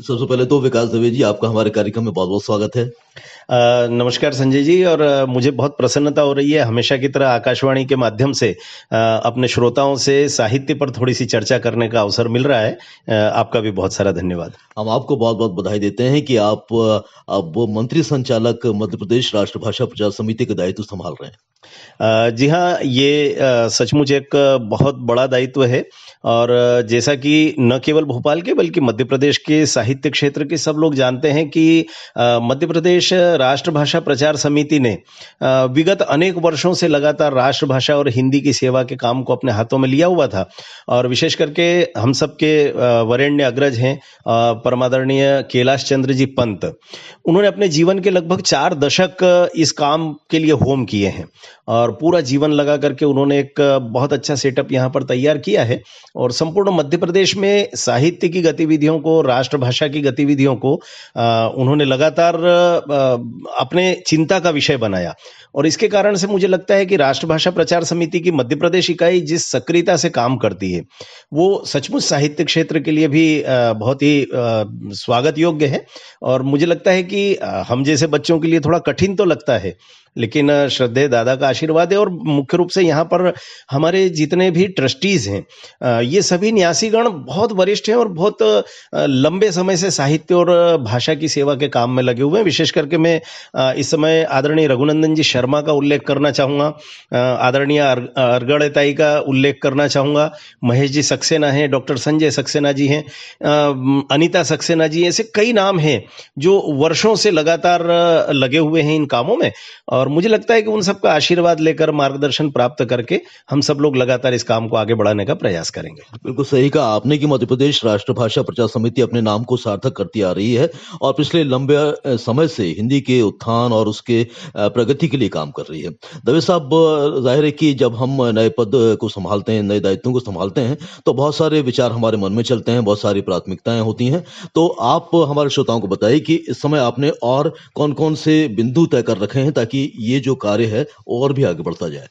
सबसे पहले तो विकास दवे जी, आपका हमारे कार्यक्रम में बहुत-बहुत स्वागत है। नमस्कार संजय जी। और मुझे बहुत प्रसन्नता हो रही है हमेशा की तरह आकाशवाणी के माध्यम से अपने श्रोताओं से साहित्य पर थोड़ी सी चर्चा करने का अवसर मिल रहा है। आपका भी बहुत सारा धन्यवाद। हम आपको बहुत-बहुत बधाई देते हैं कि आप अब मंत्री संचालक मध्य प्रदेश राष्ट्रभाषा प्रचार समिति के दायित्व संभाल रहे हैं। जी हाँ, ये सचमुच एक बहुत बड़ा दायित्व है। और जैसा कि न केवल भोपाल के बल्कि मध्य प्रदेश के साहित्य क्षेत्र के सब लोग जानते हैं कि मध्य प्रदेश राष्ट्रभाषा प्रचार समिति ने विगत अनेक वर्षों से लगातार राष्ट्रभाषा और हिंदी की सेवा के काम को अपने हाथों में लिया हुआ था। और विशेष करके हम सबके वरेण्य अग्रज हैं परमादरणीय कैलाश चंद्र जी पंत। उन्होंने अपने जीवन के लगभग 4 दशक इस काम के लिए होम किए हैं और पूरा जीवन लगा करके उन्होंने एक बहुत अच्छा सेटअप यहाँ पर तैयार किया है। और संपूर्ण मध्य प्रदेश में साहित्य की गतिविधियों को, राष्ट्रभाषा की गतिविधियों को उन्होंने लगातार अपने चिंता का विषय बनाया। और इसके कारण से मुझे लगता है कि राष्ट्रभाषा प्रचार समिति की मध्य प्रदेश इकाई जिस सक्रियता से काम करती है वो सचमुच साहित्य क्षेत्र के लिए भी बहुत ही स्वागत योग्य है। और मुझे लगता है कि हम जैसे बच्चों के लिए थोड़ा कठिन तो लगता है, लेकिन श्रद्धेय दादा का आशीर्वाद है। और मुख्य रूप से यहाँ पर हमारे जितने भी ट्रस्टीज हैं ये सभी न्यासीगण बहुत वरिष्ठ हैं और बहुत लंबे समय से साहित्य और भाषा की सेवा के काम में लगे हुए हैं। विशेष करके मैं इस समय आदरणीय रघुनंदन जी शर्मा का उल्लेख करना चाहूँगा, आदरणीय अरगड़ताई का उल्लेख करना चाहूँगा, महेश जी सक्सेना हैं, डॉक्टर संजय सक्सेना जी हैं, अनीता सक्सेना जी, ऐसे कई नाम हैं जो वर्षों से लगातार लगे हुए हैं इन कामों में। और मुझे लगता है कि उन सबका आशीर्वाद लेकर, मार्गदर्शन प्राप्त करके हम सब लोग लगातार इस काम को आगे बढ़ाने का प्रयास करेंगे। बिल्कुल सही कहा आपने कि मध्य प्रदेश राष्ट्रभाषा प्रचार समिति अपने नाम को सार्थक करती आ रही है और पिछले लंबे समय से हिंदी के उत्थान और उसके प्रगति के लिए काम कर रही है। दवे साहब, जाहिर है कि जब हम नए पद को संभालते हैं, नए दायित्वों को संभालते हैं, तो बहुत सारे विचार हमारे मन में चलते हैं, बहुत सारी प्राथमिकताएं होती हैं। तो आप हमारे श्रोताओं को बताइए कि इस समय आपने और कौन-कौन से बिंदु तय कर रखे हैं ताकि ये जो कार्य है और भी आगे बढ़ता जाए।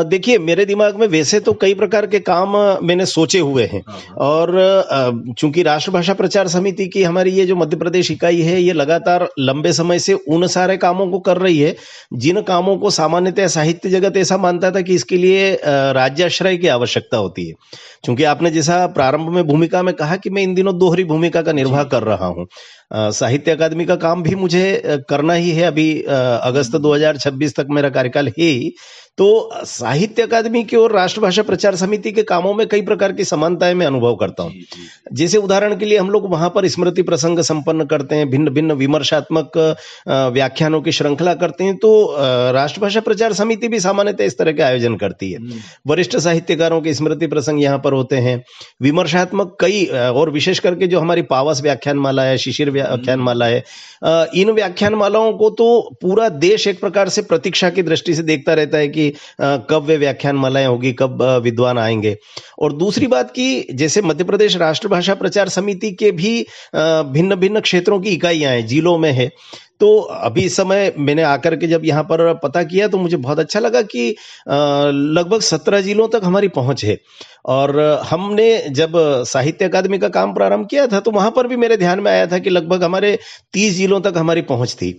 देखिए, मेरे दिमाग में वैसे तो कई प्रकार के काम मैंने सोचे हुए हैं। और चूंकि राष्ट्रभाषा प्रचार समिति की हमारी ये जो मध्य प्रदेश इकाई है ये लगातार लंबे समय से उन सारे कामों को कर रही है जिन कामों को सामान्यतः साहित्य जगत ऐसा मानता था कि इसके लिए राज्याश्रय की आवश्यकता होती है। चूंकि आपने जैसा प्रारंभ में भूमिका में कहा कि मैं इन दिनों दोहरी भूमिका का निर्वाह कर रहा हूँ। साहित्य अकादमी का काम भी मुझे करना ही है। अभी अगस्त 2026 तक मेरा कार्यकाल है ही। तो साहित्य अकादमी की और राष्ट्रभाषा प्रचार समिति के कामों में कई प्रकार की समानताएं मैं अनुभव करता हूं। जैसे उदाहरण के लिए हम लोग वहां पर स्मृति प्रसंग संपन्न करते हैं, भिन्न भिन्न विमर्शात्मक व्याख्यानों की श्रृंखला करते हैं। तो राष्ट्रभाषा प्रचार समिति भी सामान्यतः इस तरह के आयोजन करती है। वरिष्ठ साहित्यकारों के स्मृति प्रसंग यहाँ पर होते हैं। विमर्शात्मक कई और विशेष करके जो हमारी पावस व्याख्यान माला है, शिशिर व्याख्यान माला है, इन व्याख्यान मालाओं को तो पूरा देश एक प्रकार से प्रतीक्षा की दृष्टि से देखता रहता है कि कब वे व्याख्यान मालाएं होगी, कब विद्वान आएंगे। और दूसरी बात कि जैसे मध्य प्रदेश राष्ट्रभाषा प्रचार समिति के भी भिन्न भिन्न क्षेत्रों की इकाइयां हैं, जिलों में है। तो अभी इस समय मैंने आकर के जब यहाँ पर पता किया तो मुझे बहुत अच्छा लगा कि लगभग 17 जिलों तक हमारी पहुंच है। और हमने जब साहित्य अकादमी का काम प्रारंभ किया था तो वहां पर भी मेरे ध्यान में आया था कि लगभग हमारे 30 जिलों तक हमारी पहुंच थी।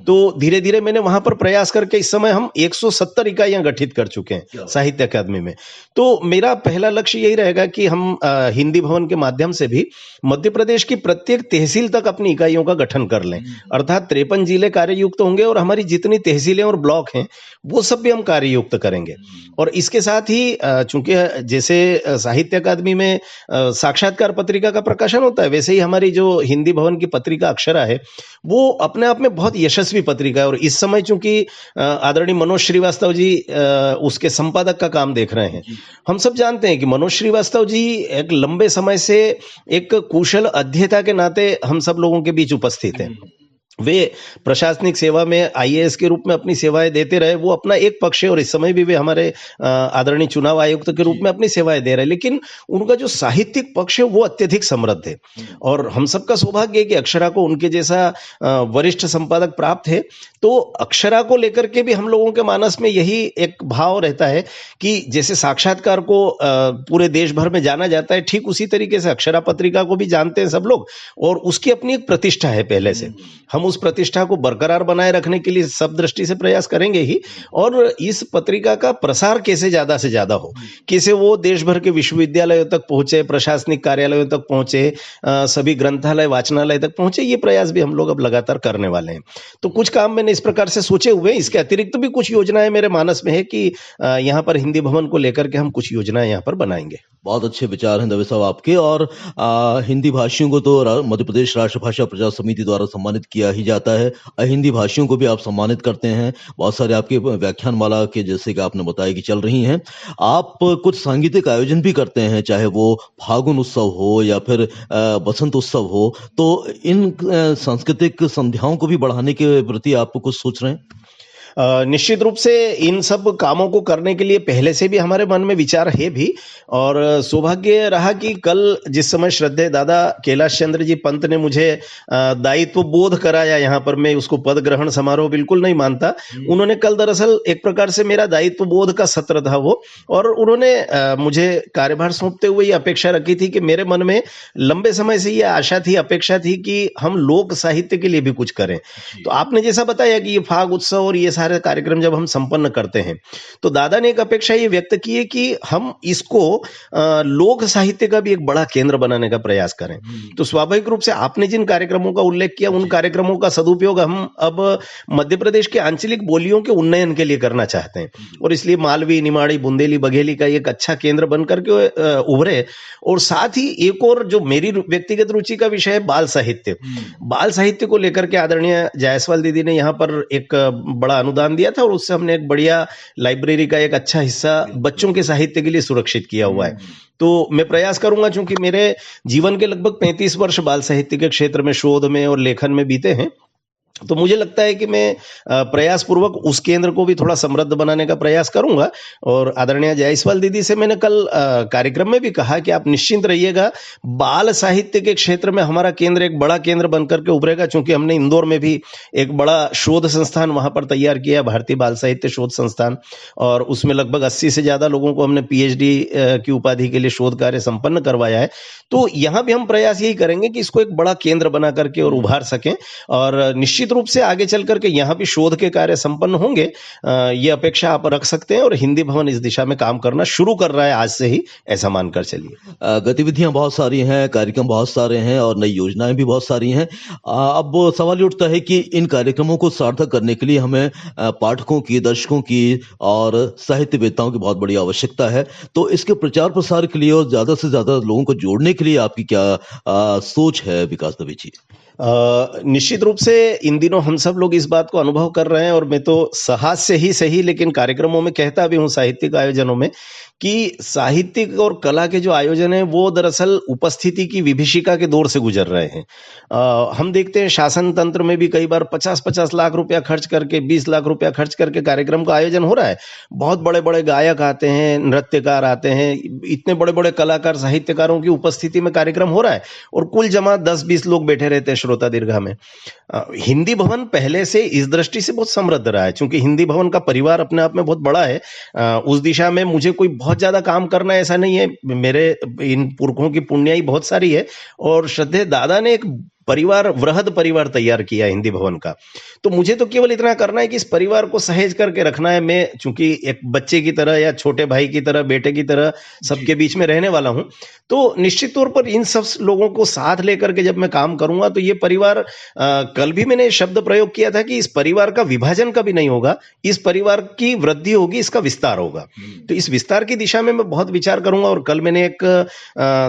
तो धीरे धीरे मैंने वहां पर प्रयास करके इस समय हम 170 इकाइयां गठित कर चुके हैं साहित्य अकादमी में। तो मेरा पहला लक्ष्य यही रहेगा कि हम हिंदी भवन के माध्यम से भी मध्य प्रदेश की प्रत्येक तहसील तक अपनी इकाइयों का गठन कर लें। अर्थात 53 जिले कार्ययुक्त होंगे और हमारी जितनी तहसीलें और ब्लॉक हैं वो सब भी हम कार्ययुक्त करेंगे। और इसके साथ ही चूंकि जैसे साहित्य अकादमी में साक्षात्कार पत्रिका का प्रकाशन होता है, वैसे ही हमारी जो हिंदी भवन की पत्रिका अक्षरा है वो अपने आप में बहुत यशस्वी पत्रिका है। और इस समय चूंकि आदरणीय मनोज श्रीवास्तव जी उसके संपादक का काम देख रहे हैं। हम सब जानते हैं कि मनोज श्रीवास्तव जी एक लंबे समय से एक कुशल अध्येता के नाते हम सब लोगों के बीच उपस्थित हैं। वे प्रशासनिक सेवा में आईएएस के रूप में अपनी सेवाएं देते रहे, वो अपना एक पक्ष है और इस समय भी वे हमारे आदरणीय चुनाव आयुक्त के रूप में अपनी सेवाएं दे रहे हैं, लेकिन उनका जो साहित्यिक पक्ष है वो अत्यधिक समृद्ध है और हम सबका सौभाग्य है कि अक्षरा को उनके जैसा वरिष्ठ संपादक प्राप्त है। तो अक्षरा को लेकर के भी हम लोगों के मानस में यही एक भाव रहता है कि जैसे साक्षात्कार को पूरे देश भर में जाना जाता है, ठीक उसी तरीके से अक्षरा पत्रिका को भी जानते हैं सब लोग और उसकी अपनी एक प्रतिष्ठा है पहले से। हम उस प्रतिष्ठा को बरकरार बनाए रखने के लिए सब दृष्टि से प्रयास करेंगे ही और इस पत्रिका का प्रसार कैसे ज्यादा से ज्यादा हो, कैसे वो देश भर के विश्वविद्यालयों तक पहुंचे, प्रशासनिक कार्यालयों तक पहुंचे, सभी ग्रंथालय वाचनालय तक पहुंचे, ये प्रयास भी हम लोग अब लगातार करने वाले हैं। तो कुछ काम मैंने इस प्रकार से सोचे हुए हैं। इसके अतिरिक्त भी कुछ योजनाएं मेरे मानस में है कि यहाँ पर हिंदी भवन को लेकर के हम कुछ योजनाएं यहाँ पर बनाएंगे। बहुत अच्छे विचार हैं दवे साहब आपके। और हिंदी भाषियों को तो मध्य प्रदेश राष्ट्रभाषा प्रचार समिति द्वारा सम्मानित किया ही जाता है, हिंदी भाषियों को भी आप सम्मानित करते हैं। बहुत सारे आपके व्याख्यान माला के जैसे कि आपने बताया कि चल रही हैं। आप कुछ सांगीतिक आयोजन भी करते हैं, चाहे वो फागुन उत्सव हो या फिर बसंत उत्सव हो, तो इन सांस्कृतिक संध्याओं को भी बढ़ाने के प्रति आप कुछ सोच रहे हैं? निश्चित रूप से इन सब कामों को करने के लिए पहले से भी हमारे मन में विचार है भी और सौभाग्य रहा कि कल जिस समय श्रद्धेय दादा कैलाश चंद्र जी पंत ने मुझे दायित्व बोध कराया, यहाँ पर मैं उसको पद ग्रहण समारोह बिल्कुल नहीं मानता, उन्होंने कल दरअसल एक प्रकार से मेरा दायित्व बोध का सत्र था वो, और उन्होंने मुझे कार्यभार सौंपते हुए ये अपेक्षा रखी थी कि मेरे मन में लंबे समय से ये आशा थी, अपेक्षा थी कि हम लोक साहित्य के लिए भी कुछ करें। तो आपने जैसा बताया कि ये फाग उत्सव और ये सारे कार्यक्रम जब हम संपन्न करते हैं तो दादा ने एक अपेक्षा ये व्यक्त की है कि हम इसको लोक साहित्य का भी एक बड़ा केंद्र बनाने का प्रयास करें। तो स्वाभाविक रूप से आपने जिन कार्यक्रमों का उल्लेख किया उन कार्यक्रमों का सदुपयोग हम अब मध्य प्रदेश के आंचलिक बोलियों के उन्नयन के लिए करना चाहते हैं और इसलिए मालवी, निमाड़ी, बुंदेली, बघेली का एक अच्छा केंद्र बन करके उभरे। और साथ ही एक और जो मेरी व्यक्तिगत रुचि का विषय है बाल साहित्य, बाल साहित्य को लेकर के आदरणीय जायसवाल दीदी ने यहाँ पर एक बड़ा अनुदान दिया था और उससे हमने एक बढ़िया लाइब्रेरी का एक अच्छा हिस्सा बच्चों के साहित्य के लिए सुरक्षित किया हुआ है। तो मैं प्रयास करूंगा, चूंकि मेरे जीवन के लगभग 35 वर्ष बाल साहित्य के क्षेत्र में शोध में और लेखन में बीते हैं, तो मुझे लगता है कि मैं प्रयास पूर्वक उस केंद्र को भी थोड़ा समृद्ध बनाने का प्रयास करूंगा। और आदरणीय जायसवाल दीदी से मैंने कल कार्यक्रम में भी कहा कि आप निश्चिंत रहिएगा, बाल साहित्य के क्षेत्र में हमारा केंद्र एक बड़ा केंद्र बनकर के उभरेगा, क्योंकि हमने इंदौर में भी एक बड़ा शोध संस्थान वहां पर तैयार किया, भारतीय बाल साहित्य शोध संस्थान, और उसमें लगभग 80 से ज्यादा लोगों को हमने पीएचडी की उपाधि के लिए शोध कार्य संपन्न करवाया है। तो यहां भी हम प्रयास यही करेंगे कि इसको एक बड़ा केंद्र बना करके और उभार सकें, और निश्चित रूप से आगे चल करके यहाँ भी शोध के कार्य संपन्न होंगे, ये अपेक्षा आप रख सकते हैं। और हिंदी भवन इस दिशा में काम करना शुरू कर रहा है आज से ही, ऐसा मानकर चलिए। गतिविधियां बहुत सारी हैं, कार्यक्रम बहुत सारे हैं और नई योजनाएं भी बहुत सारी हैं। अब सवाल ये उठता है कि इन कार्यक्रमों को सार्थक करने के लिए हमें पाठकों की, दर्शकों की और साहित्यवेत्ताओं की बहुत बड़ी आवश्यकता है। तो इसके प्रचार प्रसार के लिए और ज्यादा से ज्यादा लोगों को जोड़ने के लिए आपकी क्या सोच है विकास दवे जी? निश्चित रूप से इन दिनों हम सब लोग इस बात को अनुभव कर रहे हैं, और मैं तो साहस से ही सही लेकिन कार्यक्रमों में कहता भी हूं, साहित्यिक आयोजनों में, कि साहित्यिक और कला के जो आयोजन है वो दरअसल उपस्थिति की विभीषिका के दौर से गुजर रहे हैं। हम देखते हैं शासन तंत्र में भी कई बार 50-50 लाख रुपया खर्च करके, 20 लाख रुपया खर्च करके कार्यक्रम का आयोजन हो रहा है। बहुत बड़े बड़े गायक आते हैं, नृत्यकार आते हैं, इतने बड़े बड़े कलाकार, साहित्यकारों की उपस्थिति में कार्यक्रम हो रहा है और कुल जमा 10-20 लोग बैठे रहते हैं श्रोता दीर्घा में। हिंदी भवन पहले से इस दृष्टि से बहुत समृद्ध रहा है, क्योंकि हिंदी भवन का परिवार अपने आप में बहुत बड़ा है। उस दिशा में मुझे कोई बहुत ज्यादा काम करना ऐसा नहीं है, मेरे इन पुरखों की पुण्याई बहुत सारी है, और श्रद्धेय दादा ने एक परिवार, वृहद परिवार तैयार किया हिंदी भवन का। तो मुझे तो केवल इतना करना है कि इस परिवार को सहेज करके रखना है। मैं चूंकि एक बच्चे की तरह या छोटे भाई की तरह, बेटे की तरह सबके बीच में रहने वाला हूं, तो निश्चित तौर पर इन सब लोगों को साथ लेकर के जब मैं काम करूंगा तो ये परिवार, कल भी मैंने शब्द प्रयोग किया था कि इस परिवार का विभाजन कभी नहीं होगा, इस परिवार की वृद्धि होगी, इसका विस्तार होगा। तो इस विस्तार की दिशा में मैं बहुत विचार करूंगा। और कल मैंने एक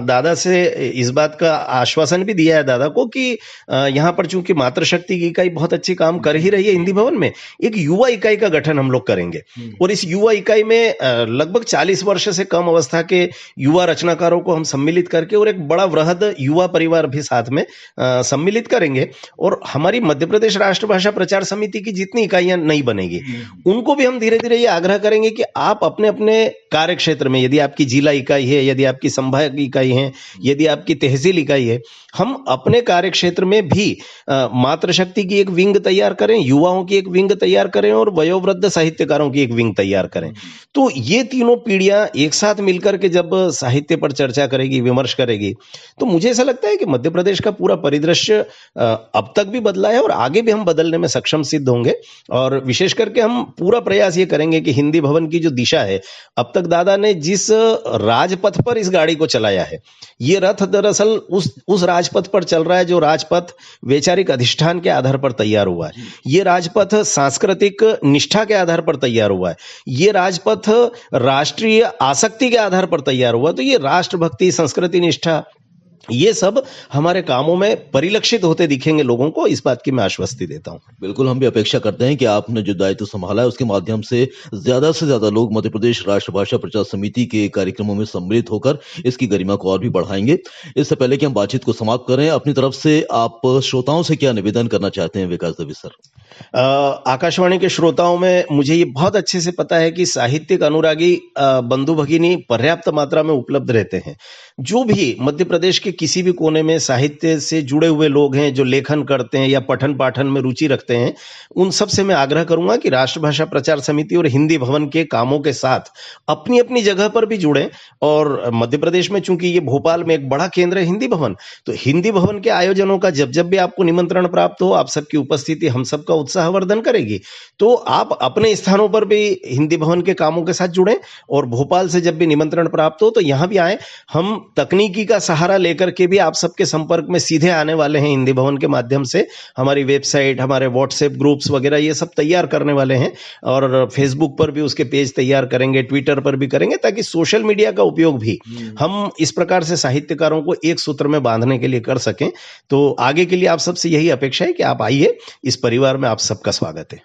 दादा से इस बात का आश्वासन भी दिया है दादा को कि यहाँ पर चूंकि मातृशक्ति की इकाई बहुत अच्छी काम कर ही रही है हिंदी भवन में, एक युवा इकाई का गठन हम लोग करेंगे, और इस युवा इकाई में लगभग 40 वर्ष से कम अवस्था के युवा रचनाकारों को हम सम्मिलित करके और एक बड़ा वृहद युवा परिवार भी साथ में सम्मिलित करेंगे। और हमारी मध्य प्रदेश राष्ट्रभाषा प्रचार समिति की जितनी इकाइयां नहीं बनेगी, उनको भी हम धीरे धीरे ये आग्रह करेंगे कि आप अपने अपने कार्य क्षेत्र में, यदि आपकी जिला इकाई है, यदि आपकी संभाग इकाई है, यदि आपकी तहसील इकाई है, हम अपने कार्य क्षेत्र में भी मातृशक्ति की एक विंग तैयार करें, युवाओं की एक विंग तैयार करें और वयोवृद्ध साहित्यकारों की एक विंग तैयार करें। तो ये तीनों पीढ़ियां एक साथ मिलकर के जब साहित्य पर चर्चा करेगी, विमर्श करेगी, तो मुझे ऐसा लगता है कि मध्य प्रदेश का पूरा परिदृश्य अब तक भी बदला है और आगे भी हम बदलने में सक्षम सिद्ध होंगे। और विशेष करके हम पूरा प्रयास ये करेंगे कि हिंदी भवन की जो दिशा है, अब तक दादा ने जिस राजपथ पर इस गाड़ी को चलाया है, ये रथ दरअसल उस राजपथ पर चल रहा है जो राजपथ वैचारिक अधिष्ठान के आधार पर तैयार हुआ है। ये राजपथ सांस्कृतिक निष्ठा के आधार पर तैयार हुआ है। ये राजपथ राष्ट्रीय आसक्ति के आधार पर तैयार हुआ। तो ये राष्ट्रभक्ति, संस्कृति निष्ठा, ये सब हमारे कामों में परिलक्षित होते दिखेंगे लोगों को, इस बात की मैं आश्वस्ति देता हूं। बिल्कुल, हम भी अपेक्षा करते हैं कि आपने जो दायित्व संभाला है उसके माध्यम से ज्यादा लोग मध्य प्रदेश राष्ट्रभाषा प्रचार समिति के कार्यक्रमों में सम्मिलित होकर इसकी गरिमा को और भी बढ़ाएंगे। इससे पहले कि हम बातचीत को समाप्त करें, अपनी तरफ से आप श्रोताओं से क्या निवेदन करना चाहते हैं विकास दवे सर? आकाशवाणी के श्रोताओं में मुझे ये बहुत अच्छे से पता है कि साहित्यिक अनुरागी बंधु भगिनी पर्याप्त मात्रा में उपलब्ध रहते हैं। जो भी मध्य प्रदेश के किसी भी कोने में साहित्य से जुड़े हुए लोग हैं, जो लेखन करते हैं या पठन पाठन में रुचि रखते हैं, उन सब से मैं आग्रह करूंगा कि राष्ट्रभाषा प्रचार समिति और हिंदी भवन के कामों के साथ अपनी अपनी जगह पर भी जुड़ें। और मध्य प्रदेश में चूंकि ये भोपाल में एक बड़ा केंद्र है हिंदी भवन, तो हिंदी भवन के आयोजनों का जब भी आपको निमंत्रण प्राप्त हो, आप सबकी उपस्थिति हम सबका उत्साहवर्धन करेगी। तो आप अपने स्थानों पर भी हिंदी भवन के कामों के साथ जुड़ें और भोपाल से जब भी निमंत्रण प्राप्त हो तो यहां भी आए। हम तकनीकी का सहारा लेकर के भी आप सबके संपर्क में सीधे आने वाले हैं। हिंदी भवन के माध्यम से हमारी वेबसाइट, हमारे व्हाट्सएप ग्रुप्स वगैरह ये सब तैयार करने वाले हैं और फेसबुक पर भी उसके पेज तैयार करेंगे, ट्विटर पर भी करेंगे, ताकि सोशल मीडिया का उपयोग भी हम इस प्रकार से साहित्यकारों को एक सूत्र में बांधने के लिए कर सकें। तो आगे के लिए आप सबसे यही अपेक्षा है कि आप आइए, इस परिवार में आप सबका स्वागत है।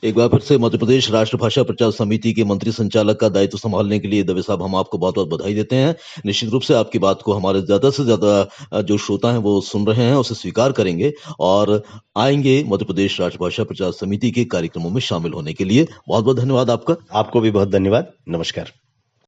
एक बार फिर से मध्य प्रदेश राष्ट्रभाषा प्रचार समिति के मंत्री संचालक का दायित्व संभालने के लिए दवे साहब हम आपको बहुत बहुत बधाई देते हैं। निश्चित रूप से आपकी बात को हमारे ज्यादा से ज्यादा जो श्रोता हैं वो सुन रहे हैं, उसे स्वीकार करेंगे और आएंगे मध्य प्रदेश राष्ट्रभाषा प्रचार समिति के कार्यक्रमों में शामिल होने के लिए। बहुत बहुत धन्यवाद आपका। आपको भी बहुत धन्यवाद। नमस्कार।